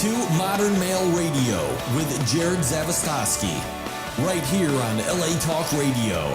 to Modern Male Radio with Jerod Zavistoski, right here on LA Talk Radio.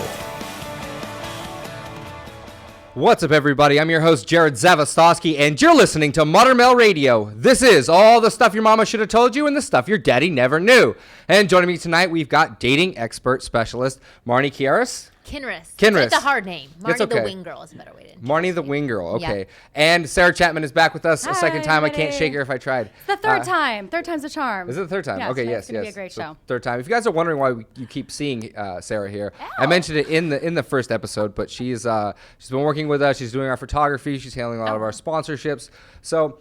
What's up, everybody? I'm your host, Jerod Zavistoski, and you're listening to Modern Male Radio. This is all the stuff your mama should have told you and the stuff your daddy never knew. And joining me tonight, we've got dating expert specialist Marni Kinrys. Kinrys. Kinrys. It's a hard name. Marnie okay. the Wing Girl is a better way to Marni the Wing Girl, okay. Yeah. And Sarah Chapman is back with us a second time. everybody. I can't shake her if I tried. It's the third time. Third time's a charm. Is it the third time? Yes, Okay, it's yes. gonna be a great show. Third time. If you guys are wondering why you keep seeing Sarah here, I mentioned it in the first episode, but she's been working with us. She's doing our photography. She's handling a lot of our sponsorships. So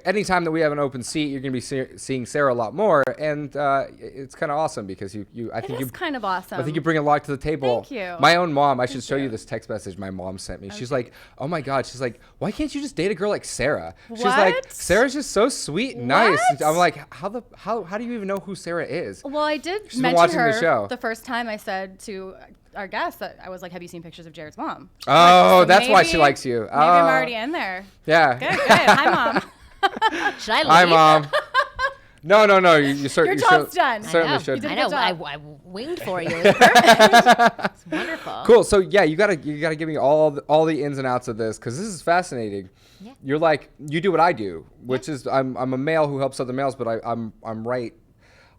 anytime that we have an open seat, you're going to be seeing Sarah a lot more, and it's kind of awesome because I think It's kind of awesome. I think you bring a lot to the table. Thank you. My own mom, I should show you this text message my mom sent me. She's like, "Oh my God," she's like, "Why can't you just date a girl like Sarah?" She's like, What? "Sarah's just so sweet and nice." What? And I'm like, how do you even know who Sarah is? Well, I did She's been mention watching her the show. the first time I said to our guest that I was like, "Have you seen pictures of Jared's mom?" Oh, So that's why she maybe- likes you. Maybe I'm already in there. Yeah. Good. Hi, Mom. Should I leave? Hi, Mom. No. You certainly Your job's done. Certainly I should. know. did a I know. good I job. winged for you. It was perfect. It's wonderful. Cool. So yeah, you gotta give me all the ins and outs of this because this is fascinating. Yeah. You're like you do what I do, which is I'm a male who helps other males, but I'm right.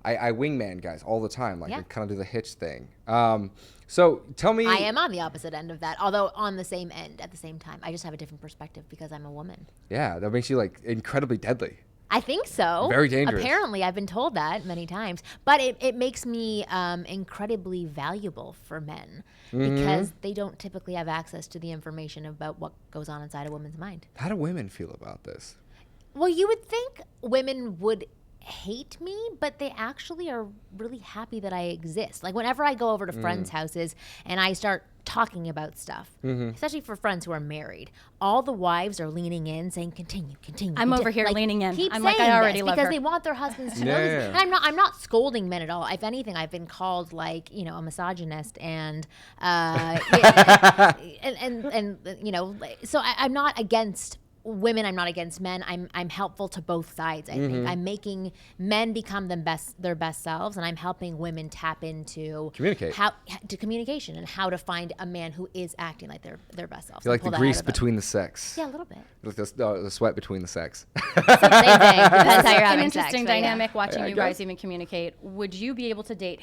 I wingman guys all the time. Like Yeah. I kind of do the hitch thing. So tell me. I am on the opposite end of that, although on the same end at the same time. I just have a different perspective because I'm a woman. Yeah, that makes you like incredibly deadly. I think so. Very dangerous. Apparently, I've been told that many times. But it makes me incredibly valuable for men because they don't typically have access to the information about what goes on inside a woman's mind. How do women feel about this? Well, you would think women would hate me, but they actually are really happy that I exist. Like whenever I go over to friends' houses and I start talking about stuff, especially for friends who are married, all the wives are leaning in saying, continue. I'm over here Like, leaning in. Keep I'm saying like, I already this love because her. they want their husbands to know Yeah. this. And I'm not scolding men at all. If anything, I've been called like, a misogynist and so I'm not against women. I'm not against men. I'm helpful to both sides. I think I'm making men become their best selves, and I'm helping women tap into communication and how to find a man who is acting like their best selves. You like the grease between the sex? Yeah, a little bit. Like the sweat between the sex. Same thing. Depends how you're An having interesting sex, but yeah. dynamic watching Yeah, I you guys guess. even communicate. Would you be able to date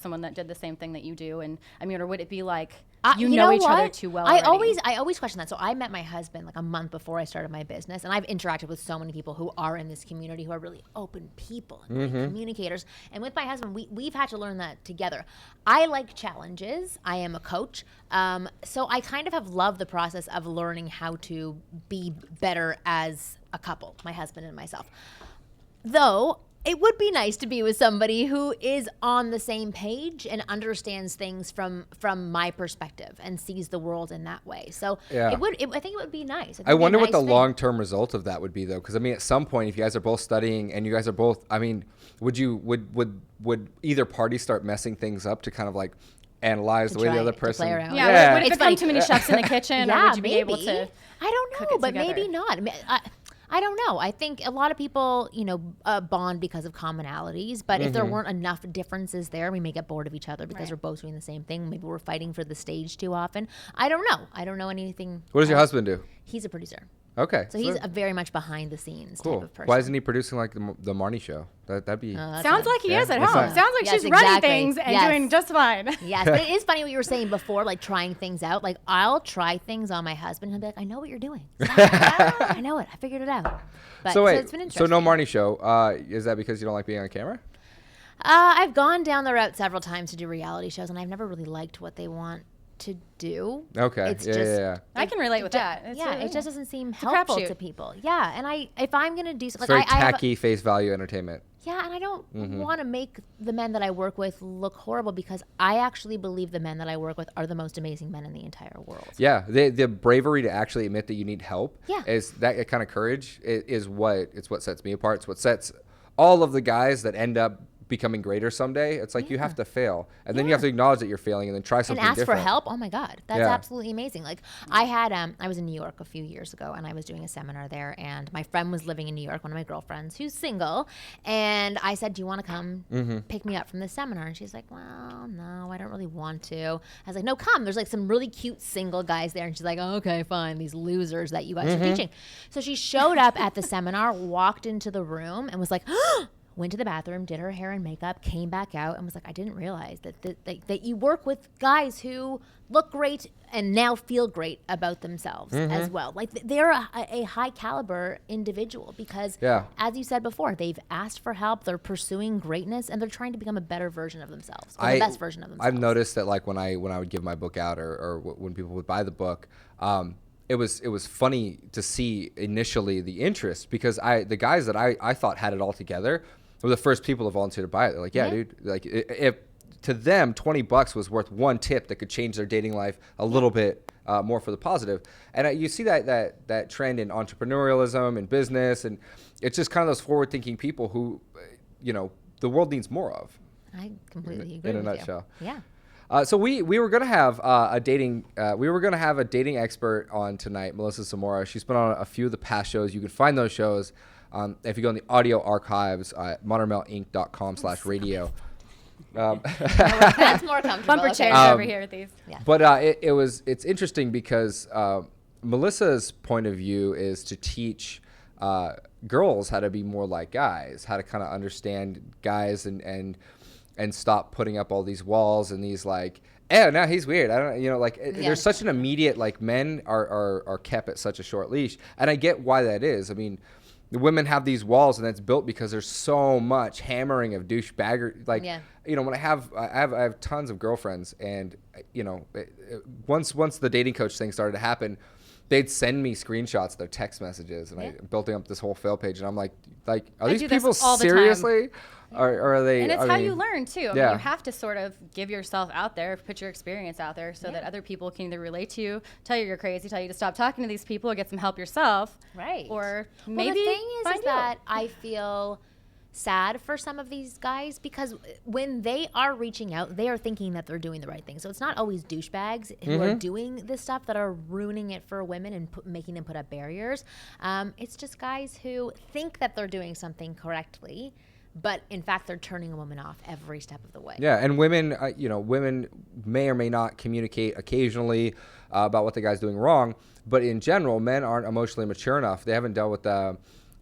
someone that did the same thing that you do? And I mean, or would it be like you know each other too well? I already? always question that. So I met my husband like a month before I started my business, and I've interacted with so many people who are in this community who are really open people and great communicators. And with my husband, we've had to learn that together. I like challenges. I am a coach, so I kind of have loved the process of learning how to be better as a couple, my husband and myself. Though it would be nice to be with somebody who is on the same page and understands things from my perspective and sees the world in that way. So Yeah. I think it would be nice. I wonder what the long-term result of that would be, though, because I mean, at some point, if you guys are both studying and you guys are both, I mean, would either party start messing things up to kind of like analyze the way the other person? play around. Yeah. Would it It's become funny. too many chefs in the kitchen, or would you be able to? I don't cook know, it but together? maybe not. I don't know. I think a lot of people, bond because of commonalities. But if there weren't enough differences there, we may get bored of each other because we're both doing the same thing. Maybe we're fighting for the stage too often. I don't know. I don't know anything. What does your husband do? He's a producer. Okay. So he's a very much behind the scenes cool. type of person. Why isn't he producing like the Marnie Show? That'd be. Sounds like he is at That's home. fine. Sounds like Yes, she's running exactly. things and Yes. doing just fine. Yes, but it is funny what you were saying before, like trying things out. Like I'll try things on my husband and he'll be like, I know what you're doing. I know it. I figured it out. But, So wait, it's been interesting. so no Marnie Show. Is that because you don't like being on camera? I've gone down the route several times to do reality shows, and I've never really liked what they want to do. Okay. It's yeah, just, yeah. I can relate with that. It's Yeah, really- it just doesn't seem a helpful crapshoot. to people. Yeah, and if I'm gonna do It's something, very I have tacky face value entertainment. yeah, and I don't want to make the men that I work with look horrible because I actually believe the men that I work with are the most amazing men in the entire world. Yeah, the bravery to actually admit that you need help Yeah. is that kind of courage is what sets me apart. It's what sets all of the guys that end up becoming greater someday. It's like you have to fail, and then you have to acknowledge that you're failing, and then try something and ask different. for help. Oh my God, that's absolutely amazing. Like I had, I was in New York a few years ago, and I was doing a seminar there, and my friend was living in New York, one of my girlfriends who's single, and I said, "Do you want to come pick me up from the seminar?" And she's like, "Well, no, I don't really want to." I was like, "No, come. There's like some really cute single guys there," and she's like, oh, "Okay, fine. These losers that you guys are teaching." So she showed up at the seminar, walked into the room, and was like, went to the bathroom, did her hair and makeup, came back out, and was like, "I didn't realize that you work with guys who look great and now feel great about themselves as well. Like they're a high caliber individual because, as you said before, they've asked for help, they're pursuing greatness, and they're trying to become a better version of themselves, or the best version of themselves." I've noticed that, like when I would give my book out, or when people would buy the book, it was funny to see initially the interest, because the guys that I thought had it all together were the first people to volunteer to buy it. They're like, dude, like if to them $20 was worth one tip that could change their dating life a little bit more for the positive. And you see that trend in entrepreneurialism and business, and it's just kind of those forward-thinking people who, the world needs more of. I completely agree. In a with nutshell. You. Yeah. So we were gonna have a dating expert on tonight, Melissa Zamora. She's been on a few of the past shows. You can find those shows if you go in the audio archives at modernmaleinc.com/radio. That's more comfortable. Bumper chairs over here with these. Yeah. But it's interesting because Melissa's point of view is to teach girls how to be more like guys, how to kind of understand guys and stop putting up all these walls and these like, no, he's weird. I don't, there's such an immediate, like, men are kept at such a short leash. And I get why that is. I mean, the women have these walls, and that's built because there's so much hammering of douchebagger. Like, when I have tons of girlfriends, and once the dating coach thing started to happen, they'd send me screenshots of their text messages, and I building up this whole fail page, and I'm like, are these people seriously? Or are they? And it's how you learn too. I mean, you have to sort of give yourself out there, put your experience out there, so that other people can either relate to you, tell you you're crazy, tell you to stop talking to these people, or get some help yourself. Right. Or maybe the thing is that I feel sad for some of these guys, because when they are reaching out, they are thinking that they're doing the right thing. So it's not always douchebags who are doing this stuff that are ruining it for women and making them put up barriers. It's just guys who think that they're doing something correctly, but in fact they're turning a woman off every step of the way. Yeah, and women, women may or may not communicate occasionally about what the guy's doing wrong, but in general, men aren't emotionally mature enough. They haven't dealt with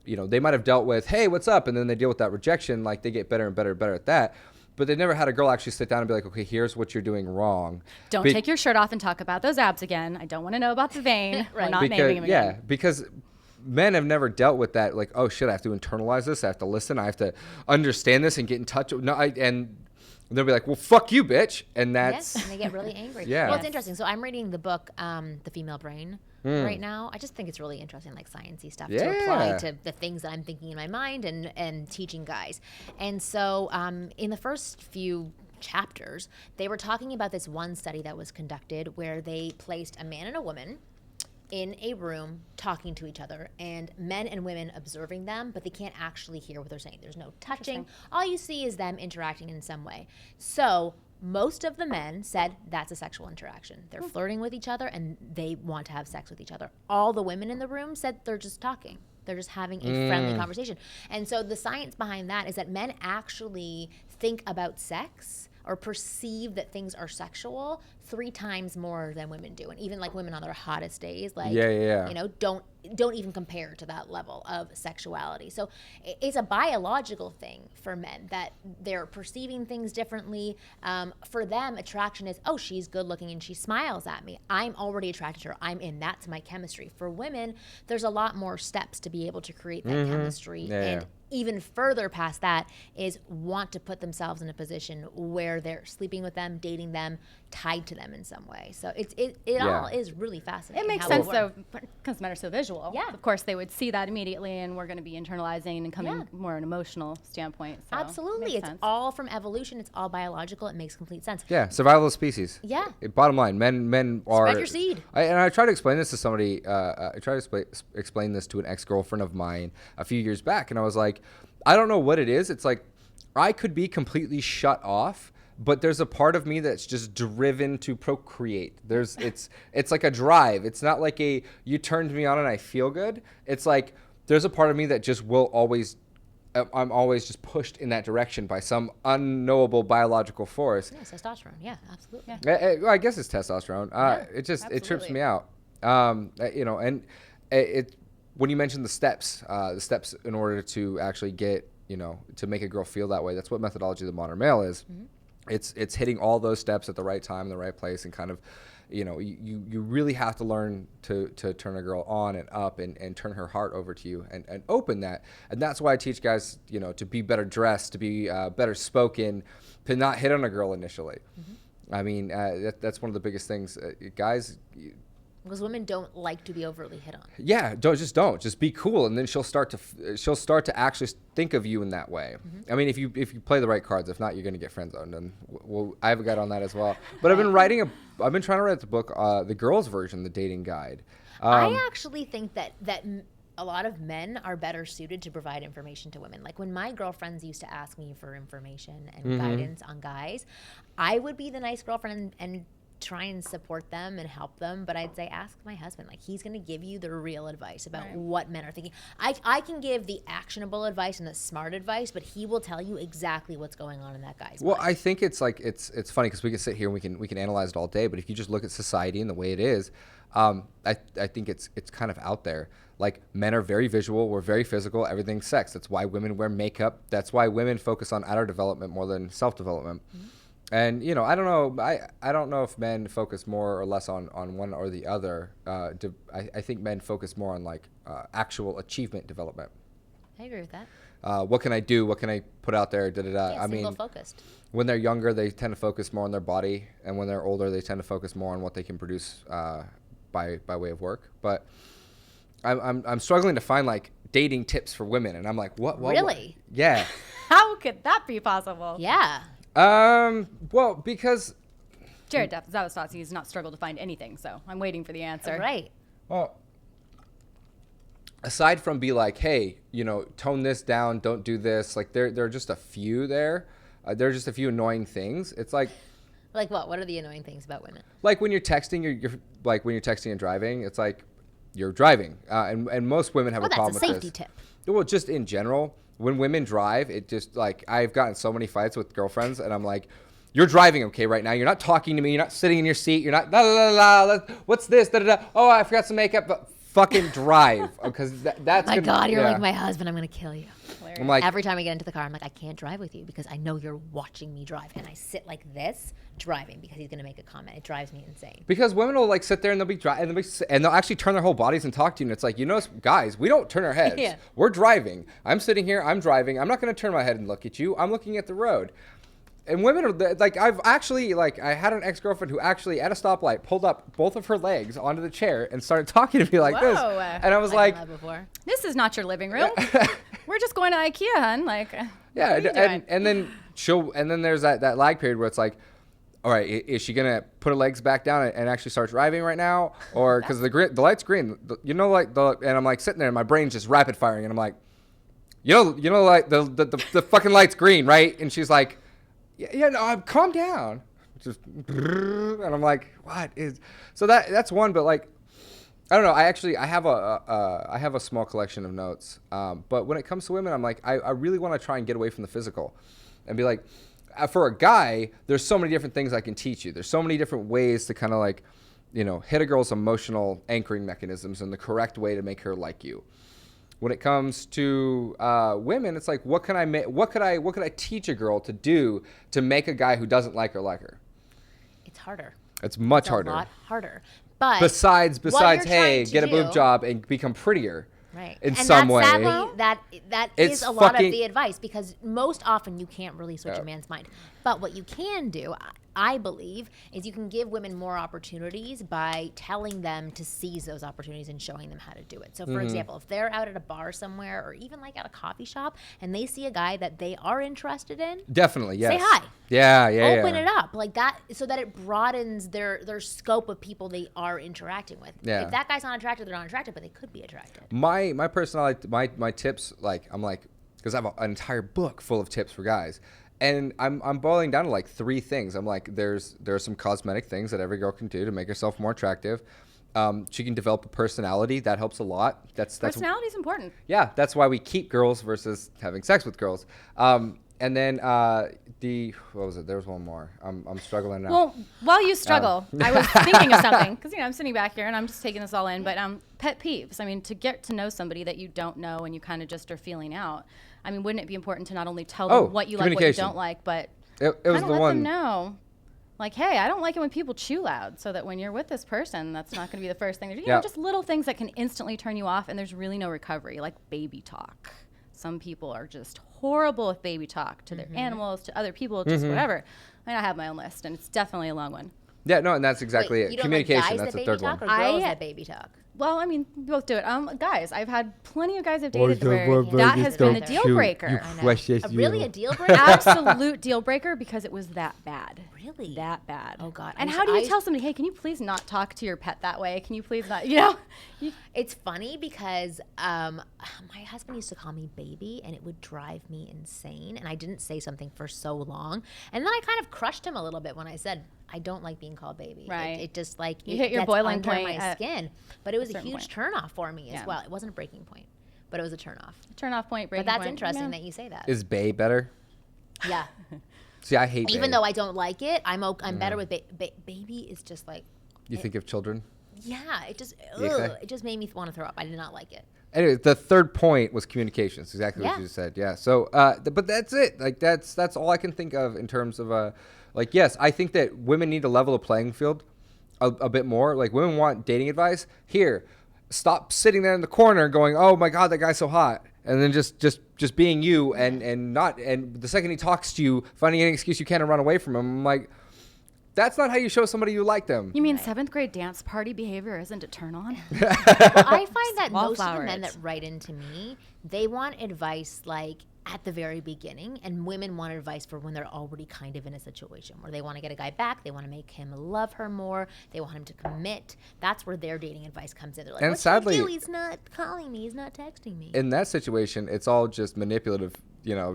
they might have dealt with, hey, what's up? And then they deal with that rejection. Like, they get better and better and better at that. But they've never had a girl actually sit down and be like, okay, here's what you're doing wrong. Don't take your shirt off and talk about those abs again. I don't want to know about the vein. Right. We're not naming them again. Yeah, because men have never dealt with that. Like, oh, shit, I have to internalize this. I have to listen. I have to understand this and get in touch. And they'll be like, well, fuck you, bitch. And that's... Yes, and they get really angry. Yeah. Well, it's interesting. So I'm reading the book, The Female Brain, right now. I just think it's really interesting, like sciencey stuff to apply to the things that I'm thinking in my mind and teaching guys. And so in the first few chapters, they were talking about this one study that was conducted where they placed a man and a woman in a room talking to each other, and men and women observing them, but they can't actually hear what they're saying. There's no touching. All you see is them interacting in some way. So most of the men said that's a sexual interaction. They're flirting with each other and they want to have sex with each other. All the women in the room said they're just talking. They're just having a friendly conversation. And so the science behind that is that men actually think about sex or perceive that things are sexual 3 times more than women do. And even like women on their hottest days, like, don't even compare to that level of sexuality. So it's a biological thing for men that they're perceiving things differently. For them, attraction is, oh, she's good looking and she smiles at me. I'm already attracted to her. I'm in. That's my chemistry. For women, there's a lot more steps to be able to create that chemistry. Even further past that is want to put themselves in a position where they're sleeping with them, dating them, tied to them in some way. So it all is really fascinating. It makes sense though, because men are so visual. Yeah. Of course, they would see that immediately, and we're going to be internalizing and coming more an emotional standpoint. So absolutely. It's all from evolution. It's all biological. It makes complete sense. Yeah, survival of species. Yeah. Bottom line, men are... Spread your seed. I tried to explain this to somebody. I tried to explain this to an ex-girlfriend of mine a few years back, and I was like, I don't know what it is. It's like, I could be completely shut off, but there's a part of me that's just driven to procreate. It's like a drive. It's not like you turned me on and I feel good. It's like there's a part of me that just will always, I'm always just pushed in that direction by some unknowable biological force. Yeah, testosterone. Yeah, absolutely. I guess it's testosterone. It trips me out. And when you mentioned the steps in order to actually get, to make a girl feel that way, that's what methodology of the modern male is. Mm-hmm. It's hitting all those steps at the right time, in the right place, and kind of, you really have to learn to turn a girl on and up and turn her heart over to you and open that. And that's why I teach guys, to be better dressed, to be better spoken, to not hit on a girl initially. Mm-hmm. I mean, that's one of the biggest things. Guys... Because women don't like to be overly hit on. Yeah, just be cool, and then she'll start to actually think of you in that way. Mm-hmm. I mean, if you play the right cards. If not, you're gonna get friend zoned, and I have a guide on that as well. But I've been trying to write the book, the girls' version, the dating guide. I actually think that a lot of men are better suited to provide information to women. Like when my girlfriends used to ask me for information and mm-hmm. guidance on guys, I would be the nice girlfriend and try and support them and help them, but I'd say ask my husband. Like, he's going to give you the real advice about what men are thinking. I can give the actionable advice and the smart advice, but he will tell you exactly what's going on in that guy's mind. I think it's like it's funny because we can sit here and we can analyze it all day, but if you just look at society and the way it is, I think it's kind of out there. Like, men are very visual, we're very physical, everything's sex. That's why women wear makeup. That's why women focus on outer development more than self-development. Mm-hmm. And, I don't know. I don't know if men focus more or less on one or the other. I think men focus more on, like, actual achievement development. I agree with that. What can I do? What can I put out there? Yeah, single-focused. When they're younger, they tend to focus more on their body. And when they're older, they tend to focus more on what they can produce by way of work. But I'm struggling to find, like, dating tips for women. And I'm like, what? Really? What? Yeah. How could that be possible? Yeah. Well, because Jerod Zavistoski has not struggled to find anything, so I'm waiting for the answer. Right. Well, aside from be like, hey, tone this down, don't do this. Like, there are just a few there. There are just a few annoying things. It's like what? What are the annoying things about women? Like when you're texting, you're like when you're texting and driving. It's like you're driving, and most women have a problem with this. That's a safety tip. Well, just in general. When women drive, it just, like, I've gotten so many fights with girlfriends, and I'm like, you're driving, okay, right now. You're not talking to me. You're not sitting in your seat. You're not, la, la, la, la, what's this, da, da, da. Oh, I forgot some makeup, but fucking drive. Because that's my God, you're like my husband. I'm going to kill you. I'm like, every time I get into the car, I'm like, I can't drive with you because I know you're watching me drive. And I sit like this driving because he's going to make a comment. It drives me insane. Because women will, like, sit there and they'll be driving and they'll actually turn their whole bodies and talk to you. And it's like, guys, we don't turn our heads. Yeah. We're driving. I'm sitting here. I'm driving. I'm not going to turn my head and look at you. I'm looking at the road. And women are like, I've actually, like, I had an ex-girlfriend who actually at a stoplight pulled up both of her legs onto the chair and started talking to me like this. And I was like, this is not your living room. We're just going to IKEA, hun. Like, yeah. And then there's that lag period where it's like, all right, is she gonna put her legs back down and actually start driving right now, or because the light's green, and I'm like sitting there and my brain's just rapid firing, and I'm like, like the fucking light's green, right? And she's like, yeah, no, calm down. Just, and I'm like, what is? So that's one, but like, I don't know. I have a small collection of notes, but when it comes to women, I'm like, I really want to try and get away from the physical, and be like, for a guy, there's so many different things I can teach you. There's so many different ways to kind of like, hit a girl's emotional anchoring mechanisms in the correct way to make her like you. When it comes to women, it's like, what could I teach a girl to do to make a guy who doesn't like her? It's harder. It's much harder. A lot harder. But besides, hey, get a boob job and become prettier. Right. In some way. Sadly, that is a lot of the advice, because most often you can't really switch a man's mind. But what you can do, I believe, is you can give women more opportunities by telling them to seize those opportunities and showing them how to do it. So, for example, if they're out at a bar somewhere or even like at a coffee shop and they see a guy that they are interested in, definitely, yes. Say hi. Yeah. Open it up like that so that it broadens their scope of people they are interacting with. Yeah. If that guy's not attracted, they're not attracted, but they could be attracted. My personality, my tips, like, I'm like, because I have an entire book full of tips for guys. And I'm boiling down to like 3 things. I'm like, there are some cosmetic things that every girl can do to make herself more attractive. She can develop a personality. That helps a lot. Personality is important. Yeah, that's why we keep girls versus having sex with girls. And then what was it? There was one more. I'm struggling now. Well, while you struggle, I was thinking of something because I'm sitting back here and I'm just taking this all in. But pet peeves. I mean, to get to know somebody that you don't know and you kind of just are feeling out. I mean, wouldn't it be important to not only tell them what you like, what you don't like, but it was the let one. them know, like, hey, I don't like it when people chew loud, so that when you're with this person, that's not going to be the first thing. You know, just little things that can instantly turn you off, and there's really no recovery, like baby talk. Some people are just horrible with baby talk to their animals, to other people, just whatever. I mean, I have my own list, and it's definitely a long one. Yeah, no, and that's exactly it. You don't Communication, like guys that's that the third baby talk, one. or girls that baby talk? Well, I mean, we both do it. Guys, I've had plenty of guys I've dated where that has been a deal breaker. Really, a deal breaker? Absolute deal breaker because it was that bad. Really? That bad. Oh, God. And how do you tell somebody, hey, can you please not talk to your pet that way? Can you please not, you know? It's funny because my husband used to call me baby, and it would drive me insane. And I didn't say something for so long. And then I kind of crushed him a little bit when I said, I don't like being called baby. Right. It just like you hit your boiling point under my skin. But it was a huge turnoff for me as Yeah. well. It wasn't a breaking point, but it was a turnoff. Turn-off point, breaking But that's point. interesting that you say that. Is bae better? Yeah. See, I hate Even bae. though I don't like it, I'm better with baby. Is just like. You think of children? Yeah, it just Okay. it just made me want to throw up. I did not like it. Anyway, the third point was communication. It's exactly what Yeah. you just said. Yeah. So, but that's it. Like that's all I can think of in terms of like, yes, I think that women need to level the playing field a bit more. Like women want dating advice. Here, stop sitting there in the corner going, "Oh my God, that guy's so hot," and then just being you and the second he talks to you, finding any excuse you can to run away from him. I'm like, that's not how you show somebody you like them. You mean 7th grade dance party behavior isn't a turn on? Well, I find that most of the Wallflower men it. that write into me, they want advice like at the very beginning, and women want advice for when they're already kind of in a situation where they want to get a guy back, they want to make him love her more, they want him to commit. That's where their dating advice comes in. They're like, And what sadly- should I do? He's not calling me, he's not texting me. In that situation, it's all just manipulative,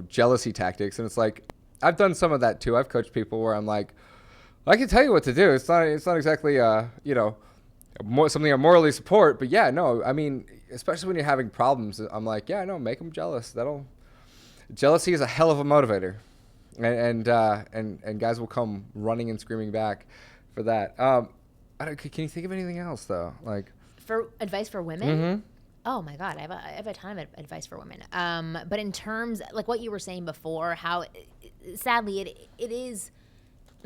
jealousy tactics. And it's like, I've done some of that too. I've coached people where I'm like, I can tell you what to do. It's not exactly, something I morally support. But yeah, no, I mean, especially when you're having problems, I'm like, yeah, no, make them jealous. Jealousy is a hell of a motivator. And guys will come running and screaming back for that. Can you think of anything else though? Like For advice for women? Mm-hmm. Oh my God, I have a ton of advice for women. But in terms, like what you were saying before, how sadly it is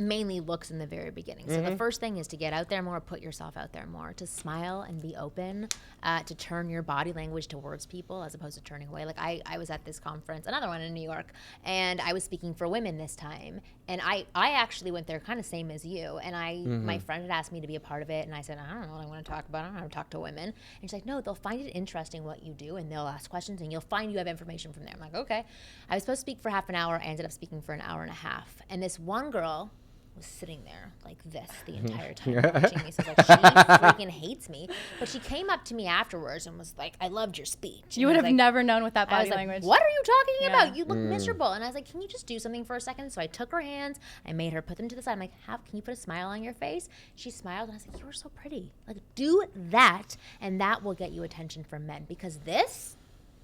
mainly looks in the very beginning. So the first thing is to get out there more, put yourself out there more, to smile and be open, to turn your body language towards people as opposed to turning away. Like I was at this conference, another one in New York, and I was speaking for women this time. And I actually went there kind of same as you. And my friend had asked me to be a part of it. And I said, I don't know what I want to talk about. I don't know how to talk to women. And she's like, no, they'll find it interesting what you do. And they'll ask questions and you'll find you have information from there. I'm like, okay. I was supposed to speak for half an hour. I ended up speaking for an hour and a half. And this one girl was sitting there like this the entire time watching me. So I was like, she freaking hates me. But she came up to me afterwards and was like, I loved your speech. You would have never known with that body language. What are you talking about? You look miserable. And I was like, can you just do something for a second? So I took her hands. I made her put them to the side. I'm like, can you put a smile on your face? She smiled. And I was like, you are so pretty. Like, do that. And that will get you attention from men. Because this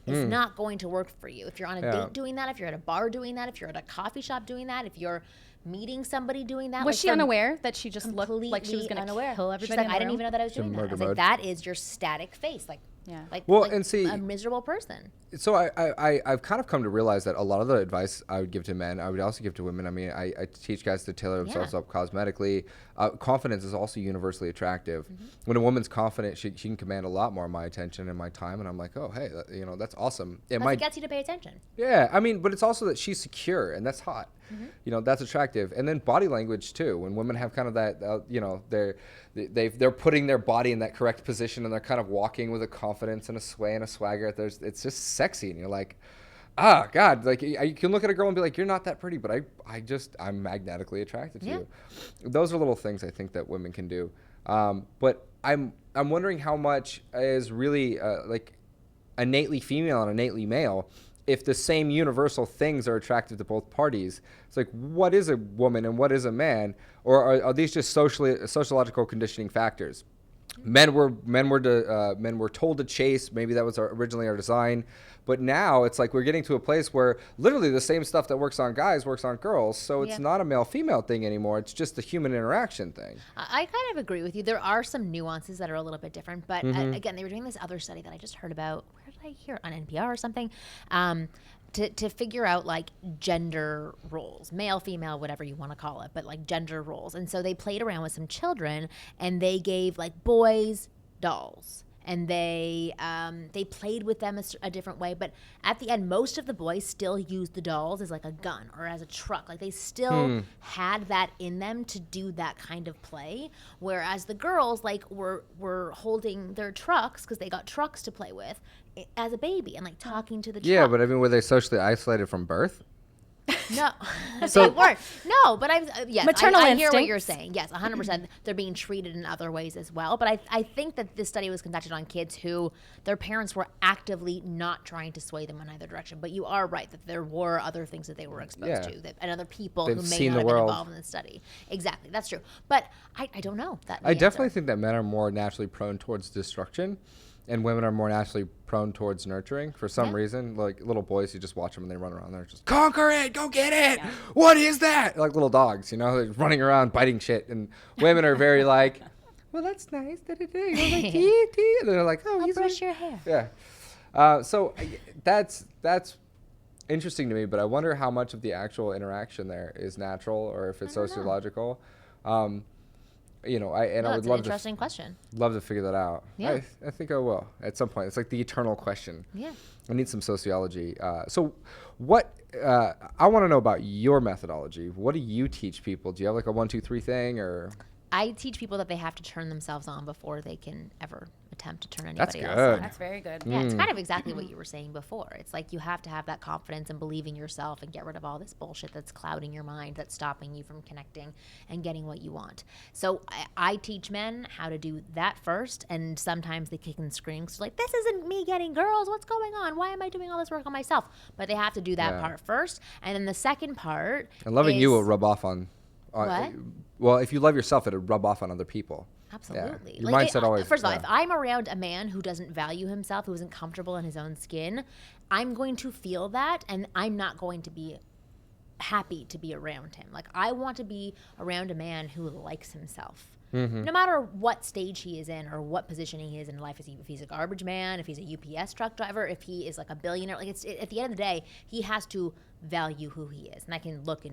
is not going to work for you. If you're on a date doing that, if you're at a bar doing that, if you're at a coffee shop doing that, if you're meeting somebody doing that. Was she unaware that she just looked like she was going to kill everybody? She's like, in the I didn't room? even know that I was doing that. I was mode. like, that is your static face. Like, and see, a miserable person. So I've kind of come to realize that a lot of the advice I would give to men, I would also give to women. I mean, I teach guys to tailor themselves up cosmetically. Confidence is also universally attractive. When a woman's confident, she can command a lot more of my attention and my time. And I'm like, oh, hey, that's awesome. It gets you to pay attention. Yeah, I mean, but it's also that she's secure, and that's hot. That's attractive. And then body language too. When women have kind of that, they're putting their body in that correct position, and they're kind of walking with a confidence and a sway and a swagger. It's just sexy, and you're like, God, like you can look at a girl and be like, you're not that pretty, but I'm magnetically attracted to you. Those are little things I think that women can do. But I'm wondering how much is really like innately female and innately male. if the same universal things are attractive to both parties, it's like, what is a woman and what is a man? Or are these just sociological conditioning factors? Men were told to chase. Maybe that was originally our design, but now it's like we're getting to a place where literally the same stuff that works on guys works on girls. So it's not a male-female thing anymore. It's just a human interaction thing. I kind of agree with you. There are some nuances that are a little bit different, but again, they were doing this other study that I just heard about. Where did I hear it? On NPR or something? To figure out like gender roles, male, female, whatever you want to call it, but like gender roles. And so they played around with some children and they gave like boys dolls. And they played with them a different way. But at the end, most of the boys still used the dolls as like a gun or as a truck. Like they still had that in them to do that kind of play. Whereas the girls like were holding their trucks because they got trucks to play with as a baby and like talking to the truck. Yeah, but I mean, were they socially isolated from birth? No, they weren't. No, but maternal I instincts. hear what you're saying. Yes, 100%. They're being treated in other ways as well. But I think that this study was conducted on kids who their parents were actively not trying to sway them in either direction. But you are right that there were other things that they were exposed to, and other people who may not have been involved in the study. Exactly, that's true. But I don't know that. I definitely think that men are more naturally prone towards destruction. And women are more naturally prone towards nurturing for some reason. Like little boys, you just watch them and they run around. They're just, conquer it, go get it. Yeah. What is that? Like little dogs, you know, they're running around biting shit. And women are very like, well, that's nice. Da-da-da. You're like, tee. And they're like, oh, I'll brush your hair. Yeah. So that's interesting to me. But I wonder how much of the actual interaction there is natural or if it's sociological. You know, I would love interesting question. Love to figure that out. Yeah. I think I will at some point. It's like the eternal question. Yeah. I need some sociology. So what, I want to know about your methodology. What do you teach people? Do you have like a 1, 2, 3 thing or? I teach people that they have to turn themselves on before they can ever attempt to turn anybody else on. That's very good. Yeah, it's kind of exactly what you were saying before. It's like you have to have that confidence and believe in yourself and get rid of all this bullshit that's clouding your mind, that's stopping you from connecting and getting what you want. So I teach men how to do that first, and sometimes they kick and scream. So like, this isn't me getting girls. What's going on? Why am I doing all this work on myself? But they have to do that part first. And then the second part and loving you will rub off on what? Well, if you love yourself, it'll rub off on other people. Absolutely. Yeah. Your mindset always. First of all, if I'm around a man who doesn't value himself, who isn't comfortable in his own skin, I'm going to feel that, and I'm not going to be happy to be around him. Like, I want to be around a man who likes himself. No matter what stage he is in or what position he is in life, if he's a garbage man, if he's a UPS truck driver, if he is like a billionaire, like at the end of the day, he has to value who he is. And that can look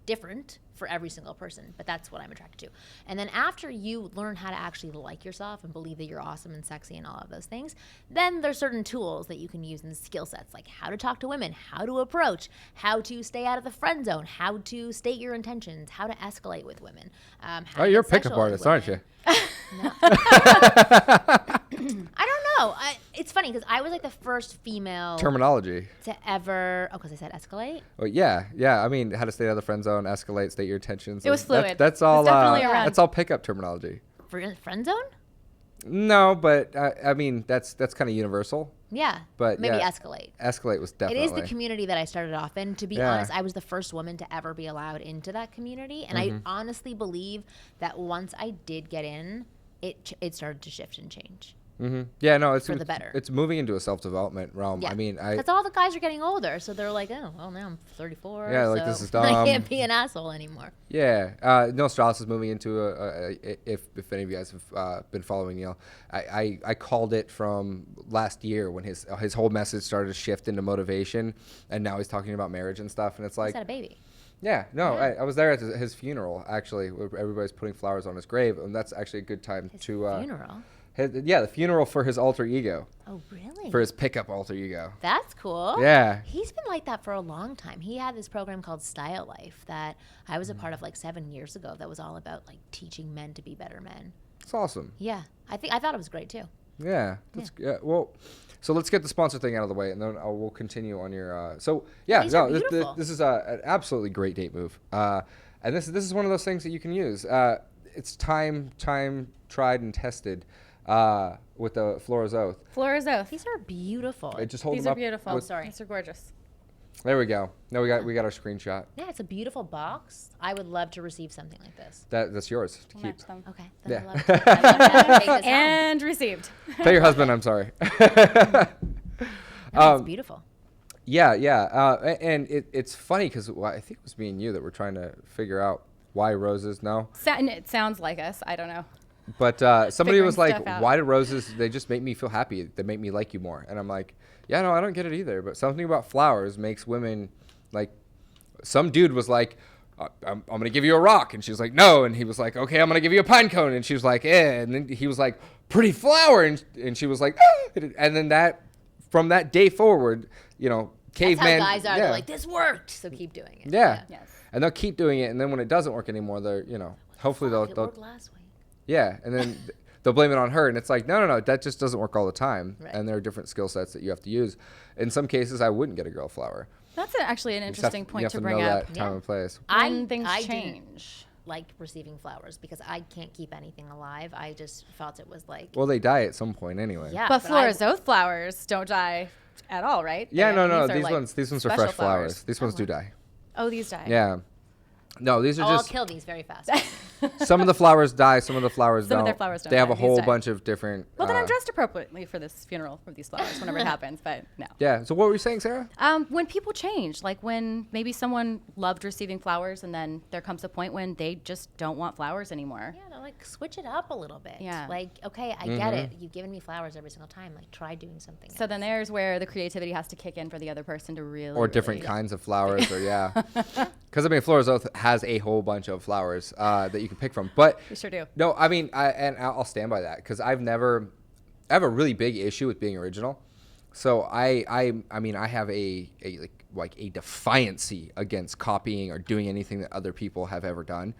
different for every single person, but that's what I'm attracted to. And then after you learn how to actually like yourself and believe that you're awesome and sexy and all of those things, then there's certain tools that you can use and skill sets, like how to talk to women, how to approach, how to stay out of the friend zone, how to state your intentions, how to escalate with women. You're a pickup artist, aren't you? No. I don't know. It's funny because I was like the first female terminology to ever. Oh, because I said escalate. Oh yeah. I mean, how to stay out of the friend zone, escalate, state your intentions. It was fluid. That's all. Definitely around. That's all pickup terminology. Friend zone? No, but I mean that's kind of universal. Yeah. But maybe escalate. Escalate was definitely. It is the community that I started off in. To be honest, I was the first woman to ever be allowed into that community, and I honestly believe that once I did get in, it started to shift and change. Yeah, no, it's for the better. It's moving into a self-development realm. Yeah. I mean, because all the guys are getting older, so they're like, oh, well, now I'm 34. Yeah, like so this is dumb. I can't be an asshole anymore. Yeah, Neil Strauss is moving into if any of you guys have been following Neil, I called it from last year when his whole message started to shift into motivation, and now he's talking about marriage and stuff, and it's like. He's had a baby. Yeah, no, yeah. I was there at his funeral actually, where everybody's putting flowers on his grave, and that's actually a good time his to. Funeral. The funeral for his alter ego. Oh, really? For his pickup alter ego. That's cool. Yeah. He's been like that for a long time. He had this program called Style Life that I was a part of like 7 years ago that was all about like teaching men to be better men. It's awesome. Yeah. I thought it was great too. Yeah. Well, so let's get the sponsor thing out of the way, and then we'll continue on your. This is an absolutely great date move, and this is one of those things that you can use. It's time tried and tested. With the Flora's Oath. Flora's Oath. These are beautiful. Just hold These them are up beautiful. Oh, sorry. These are gorgeous. There we go. No, we got our screenshot. Yeah, it's a beautiful box. I would love to receive something like this. That's yours to We'll keep. match them. Okay. Yeah. Then I love it. I love to take this home. And received. Tell your husband I'm sorry. No, it's beautiful. Yeah. And it's funny because I think it was me and you that were trying to figure out why roses. No. And it sounds like us. I don't know. But somebody Figuring was like, stuff out. why do roses, they just make me feel happy. They make me like you more. And I'm like, yeah, no, I don't get it either. But something about flowers makes women, like, some dude was like, I'm going to give you a rock. And she was like, no. And he was like, okay, I'm going to give you a pine cone. And she was like, eh. And then he was like, pretty flower. And she was like, ah. And then from that day forward, caveman. That's how guys are. They're like, this worked. So keep doing it. Yeah. Yes. And they'll keep doing it. And then when it doesn't work anymore, they're, hopefully It they'll worked last week. yeah, and then they'll blame it on her, and it's like, no, that just doesn't work all the time. Right. And there are different skill sets that you have to use. In some cases, I wouldn't get a girl flower. That's actually an You just have interesting you point have to know bring up. that time Yeah. and place. When things I didn't change. like receiving flowers because I can't keep anything alive. I just felt it was like, Well, they die at some point anyway. yeah. But I- Florazoth flowers don't die at all, right? Yeah, They- no. are These like ones are special fresh flowers. These ones do die. Oh, these die. Yeah. No, these are I'll just kill these very fast. some of the flowers die, some of the flowers Some don't. of their flowers don't They have die, a these whole die. bunch of different. Well, then I'm dressed appropriately for this funeral for these flowers whenever it happens, but no. Yeah. So what were you saying, Sarah? When people change, like when maybe someone loved receiving flowers and then there comes a point when they just don't want flowers anymore. Yeah, no, like switch it up a little bit. Yeah. Like, okay, I get it. You've given me flowers every single time. Like, try doing something. So then there's where the creativity has to kick in for the other person to really. Or different kinds of flowers, or yeah. Because Florazoth has a whole bunch of flowers that you can pick from. But We sure do. no, I mean, I'll stand by that because I have a really big issue with being original. So I mean, I have a defiancy against copying or doing anything that other people have ever done.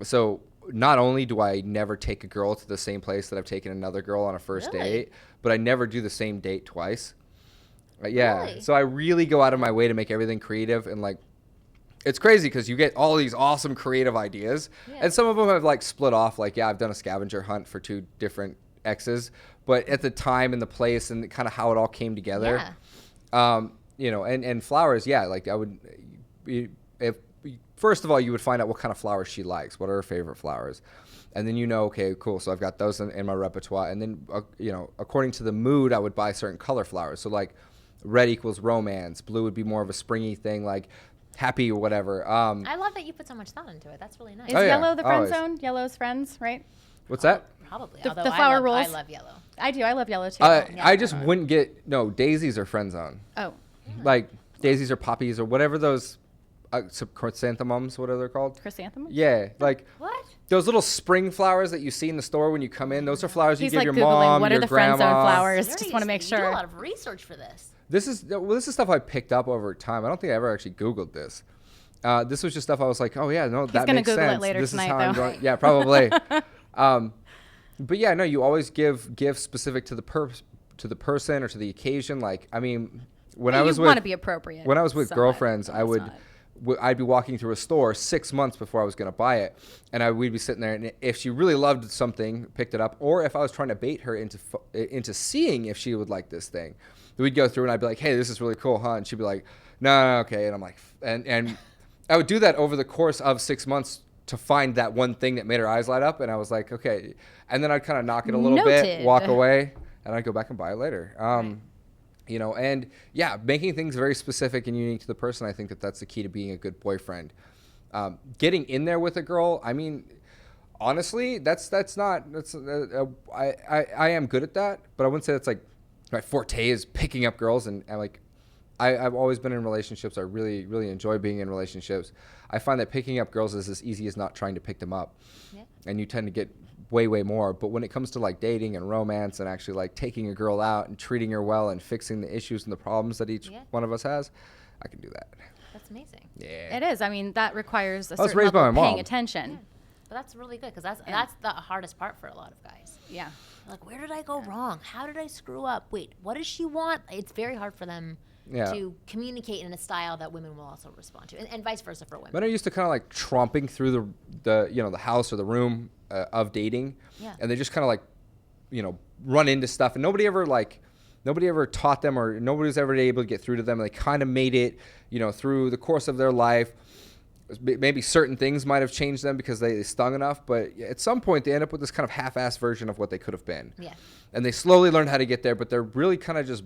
So not only do I never take a girl to the same place that I've taken another girl on a first Really? date, but I never do the same date twice. Yeah. Really? So I really go out of my way to make everything creative and like. It's crazy because you get all these awesome creative ideas, and some of them have like split off. Like, yeah, I've done a scavenger hunt for 2 different exes, but at the time and the place and kind of how it all came together, and flowers, yeah, like I would, if first of all, you would find out what kind of flowers she likes, what are her favorite flowers, and then okay, cool, so I've got those in my repertoire, and then according to the mood, I would buy certain color flowers. So like, red equals romance, blue would be more of a springy thing, like. Happy or whatever. I love that you put so much thought into it. That's really nice. Is Oh, yeah, yellow the friend always. zone? Yellow's friends, right? What's that? Probably. The Although flower I rules. love yellow. I do. I love yellow too. I just wouldn't get daisies are friend zone. Oh, Like daisies or poppies or whatever those chrysanthemums, what are they called? chrysanthemums? Yeah, like What? those little spring flowers that you see in the store when you come in. Those are flowers you He's give like your Googling mom, what are your the friend zone grandma. flowers. Serious, Just want to make you do a sure. lot of research for this. This is stuff I picked up over time. I don't think I ever actually Googled this. This was just stuff I was like, oh yeah, no, that gonna makes Google it sense. later This tonight, is how I'm though. going. Yeah, probably. But yeah, no, you always give specific to the person or to the occasion. Like, I mean, when I was you want to be appropriate. when I was with somewhat, girlfriends, but I it's would. not. I'd be walking through a store 6 months before I was going to buy it, and we'd be sitting there, and if she really loved something, picked it up, or if I was trying to bait her into seeing if she would like this thing, we'd go through, and I'd be like, "Hey, this is really cool, huh?" And she'd be like, "No, okay," and I'm like, and I would do that over the course of 6 months to find that one thing that made her eyes light up, and I was like, "Okay," and then I'd kind of knock it a little bit, Noted. walk away, and I'd go back and buy it later. And yeah, making things very specific and unique to the person. I think that's the key to being a good boyfriend. Getting in there with a girl, I mean, honestly, I am good at that, but I wouldn't say that's like my forte is picking up girls and like, I've always been in relationships. I really, really enjoy being in relationships. I find that picking up girls is as easy as not trying to pick them up. Yeah. And you tend to get way, way more. But when it comes to like dating and romance and actually like taking a girl out and treating her well and fixing the issues and the problems that each one of us has, I can do that. That's amazing. Yeah. It is. I mean, that requires a I was certain raised level by of my paying mom. attention. But that's really good because that's the hardest part for a lot of guys. Yeah. Like, where did I go wrong? How did I screw up? Wait, what does she want? It's very hard for them Yeah. to communicate in a style that women will also respond to, and vice versa for women. Men are used to kind of like tromping through the house or the room of dating, Yeah. and they just kind of like, run into stuff, and nobody ever like nobody ever taught them, or nobody was ever able to get through to them. They kind of made it, through the course of their life. Maybe certain things might have changed them because they stung enough, but at some point they end up with this kind of half-assed version of what they could have been. Yeah. And they slowly learn how to get there, but they're really kind of just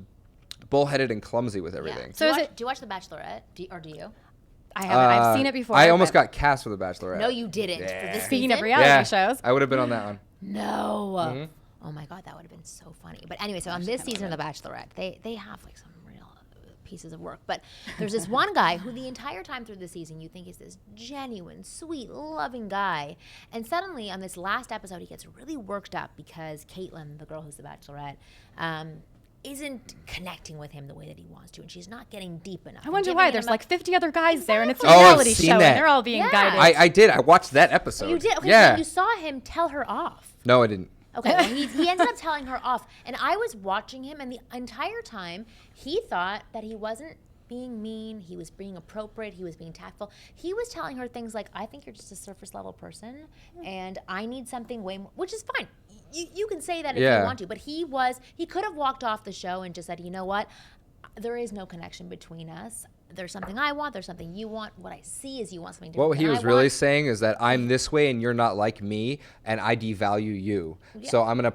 bullheaded and clumsy with everything. Yeah. Do you watch The Bachelorette? Do you? I haven't. I've seen it before. I almost got cast for The Bachelorette. No, you didn't. Yeah. For this Speaking season? of reality shows. I would have been on that one. No. Mm-hmm. Oh my God, that would have been so funny. But anyway, so on this season of The Bachelorette, they have like some real pieces of work. But there's this one guy who the entire time through the season you think is this genuine, sweet, loving guy. And suddenly on this last episode, he gets really worked up because Caitlin, the girl who's The Bachelorette, isn't connecting with him the way that he wants to, and she's not getting deep enough. I wonder why. There's like 50 other guys there, and it's a Oh, I've reality seen show, that. and they're all being guided. I did. I watched that episode. You did? Okay, yeah. so you saw him tell her off. No, I didn't. Okay, well, he ended up telling her off. And I was watching him, and the entire time, he thought that he wasn't being mean. He was being appropriate. He was being tactful. He was telling her things like, I think you're just a surface level person, and I need something way more, which is fine. You can say that if you want to, but he could have walked off the show and just said, you know what? There is no connection between us. There's something I want. There's something you want. What I see is you want something different. What he was really saying is that I'm this way and you're not like me, and I devalue you. Yeah. So I'm gonna,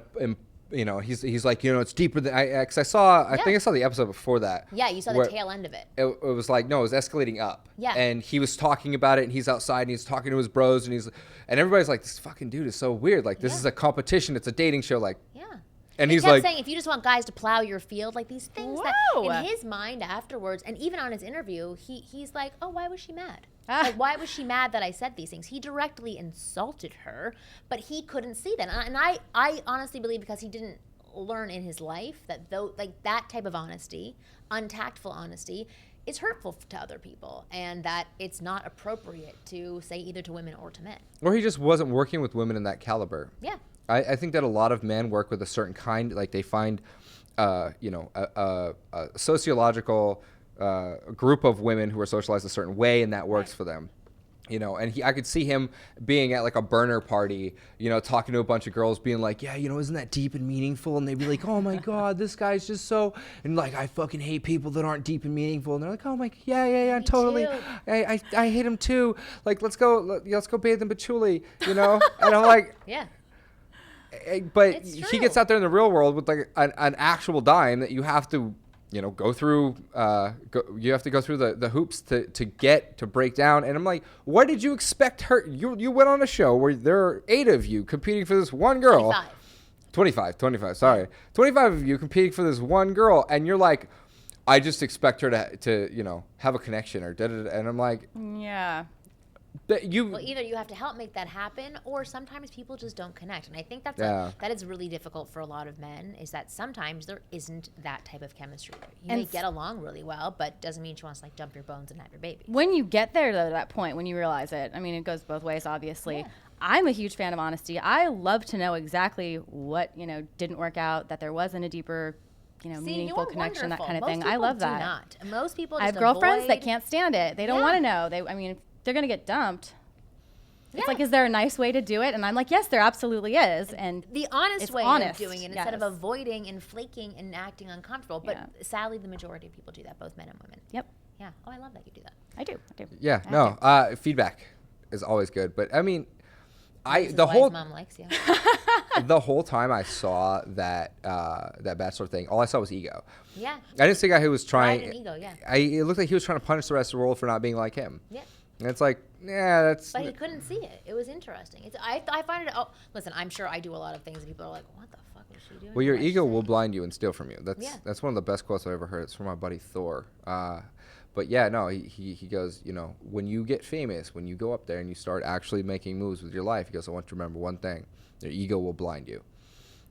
he's like, it's deeper than I saw. I think I saw the episode before that. Yeah, you saw the tail end of it. It was like, no, it was escalating up. Yeah. And he was talking about it, and he's outside, and he's talking to his bros, and everybody's like, this fucking dude is so weird. Like, this is a competition. It's a dating show. Like, and he he's kept like saying, if you just want guys to plow your field, like these things that in his mind afterwards, and even on his interview, he's like, oh, why was she mad? Like, why was she mad that I said these things? He directly insulted her, but he couldn't see that. And I honestly believe because he didn't learn in his life that that type of honesty, untactful honesty, is hurtful to other people, and that it's not appropriate to say either to women or to men. Or he just wasn't working with women in that caliber. Yeah. I think that a lot of men work with a certain kind, like they find, a sociological group of women who are socialized a certain way, and that works for them. And I could see him being at like a burner party, talking to a bunch of girls, being like, yeah, isn't that deep and meaningful? And they'd be like, oh my God, this guy's just so, and like, I fucking hate people that aren't deep and meaningful. And they're like, oh my, yeah, totally. I hate him too. Like, let's go bathe in patchouli, And I'm like, yeah. But he gets out there in the real world with like an actual dime that you have to, go through. You have to go through the hoops to break down. And I'm like, what did you expect her? You went on a show where there are 8 of you competing for this one girl. 25. Sorry, 25 of you competing for this one girl, and you're like, I just expect her to have a connection or da-da-da. And I'm like, yeah. Well, either you have to help make that happen, or sometimes people just don't connect. And I think that is really difficult for a lot of men, is that sometimes there isn't that type of chemistry. You may get along really well, but doesn't mean she wants to like dump your bones and have your baby. When you get there to that point, when you realize it, I mean, it goes both ways, obviously. Yeah. I'm a huge fan of honesty. I love to know exactly what, didn't work out, that there wasn't a deeper meaningful connection, wonderful. That kind of Most thing. I love that. Not. Most people just I have girlfriends that can't stand it. They don't want to know. They're going to get dumped. It's like, is there a nice way to do it? And I'm like, yes, there absolutely is. And the honest way of doing it, instead of avoiding and flaking and acting uncomfortable. But sadly, the majority of people do that, both men and women. Yep. Yeah. Oh, I love that you do that. I do. Yeah. Feedback is always good. But I mean, mom likes you. The whole time I saw that Bachelor thing, all I saw was ego. Yeah. I didn't see a guy who was trying. Pride and ego, yeah. It looked like he was trying to punish the rest of the world for not being like him. Yeah. And it's like, that's. But he couldn't see it. It was interesting. I find it. Oh, listen, I'm sure I do a lot of things, and people are like, "What the fuck was she doing?" Well, your ego will blind you and steal from you. That's one of the best quotes I've ever heard. It's from my buddy Thor. But yeah, no, he goes, when you get famous, when you go up there and you start actually making moves with your life, he goes, I want you to remember one thing: your ego will blind you.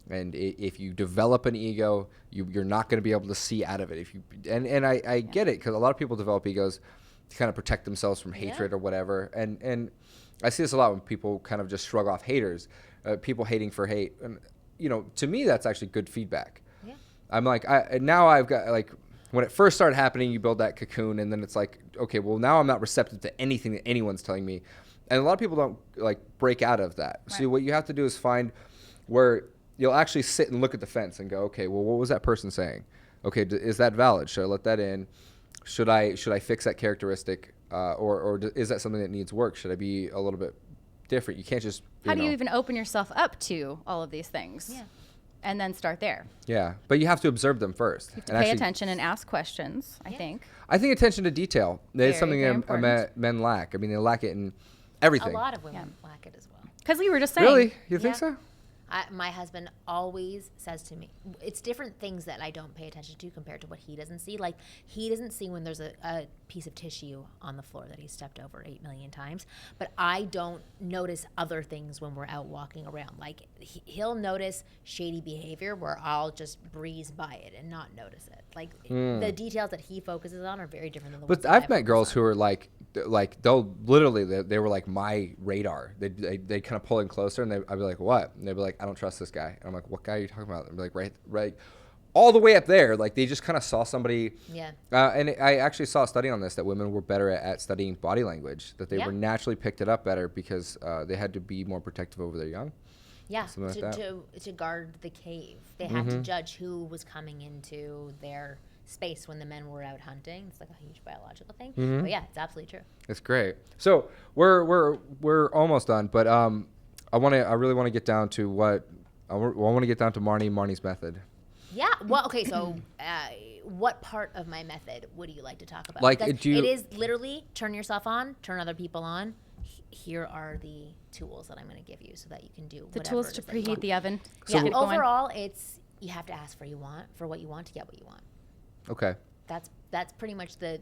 And if you develop an ego, you're not going to be able to see out of it. I get it, because a lot of people develop egos to kind of protect themselves from hatred or whatever. And I see this a lot when people kind of just shrug off haters, people hating for hate. And to me, that's actually good feedback. Yeah. I'm like, now I've got like, when it first started happening, you build that cocoon, and then it's like, okay, well now I'm not receptive to anything that anyone's telling me. And a lot of people don't like break out of that. Right. So what you have to do is find where you'll actually sit and look at the fence and go, okay, well, what was that person saying? okay, is that valid? Should I let that in? Should I fix that characteristic? Or is that something that needs work? Should I be a little bit different? You can't just, How do you even open yourself up to all of these things? Yeah. And then start there. Yeah, but you have to observe them first. You have to pay attention and ask questions, I think. I think attention to detail is something that men lack. I mean, they lack it in everything. A lot of women lack it as well. Because we were just saying. Really? You think so? My husband always says to me, it's different things that I don't pay attention to compared to what he doesn't see. Like, he doesn't see when there's a piece of tissue on the floor that he stepped over 8 million times. But I don't notice other things when we're out walking around. Like, he'll notice shady behavior where I'll just breeze by it and not notice it. Like, the details that he focuses on are very different than the ones that I've met girls who are like they'll literally, they were like my radar. They kind of pull in closer, and I'd be like, what? And they'd be like, I don't trust this guy. And I'm like, what guy are you talking about? And they'd be like, right, all the way up there. Like, they just kind of saw somebody. Yeah. And I actually saw a study on this, that women were better at studying body language, that they were naturally picked it up better because they had to be more protective over their young. Yeah, to guard the cave. They had to judge who was coming into their space when the men were out hunting. It's like a huge biological thing. But yeah, it's absolutely true. It's great. So we're almost done, but I really want to get down to Marnie's method. Yeah. Well, okay. So, what part of my method would you like to talk about? Like, it is literally turn yourself on, turn other people on. Here are the tools that I'm going to give you so that you can do the tools to preheat the oven. Yeah. Overall, it's you have to ask for what you want to get what you want. Okay. That's pretty much the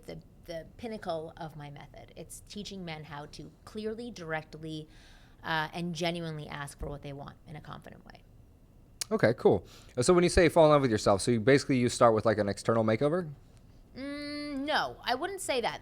pinnacle of my method. It's teaching men how to clearly, directly, and genuinely ask for what they want in a confident way. Okay, cool. So when you say fall in love with yourself, so you start with like an external makeover? No, I wouldn't say that.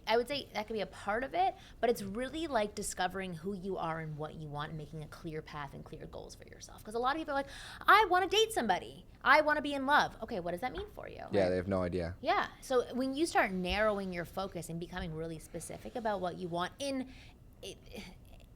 I would say that could be a part of it, but it's really like discovering who you are and what you want and making a clear path and clear goals for yourself. Because a lot of people are like, I want to date somebody. I want to be in love. Okay, what does that mean for you? Yeah, they have no idea. Yeah, so when you start narrowing your focus and becoming really specific about what you want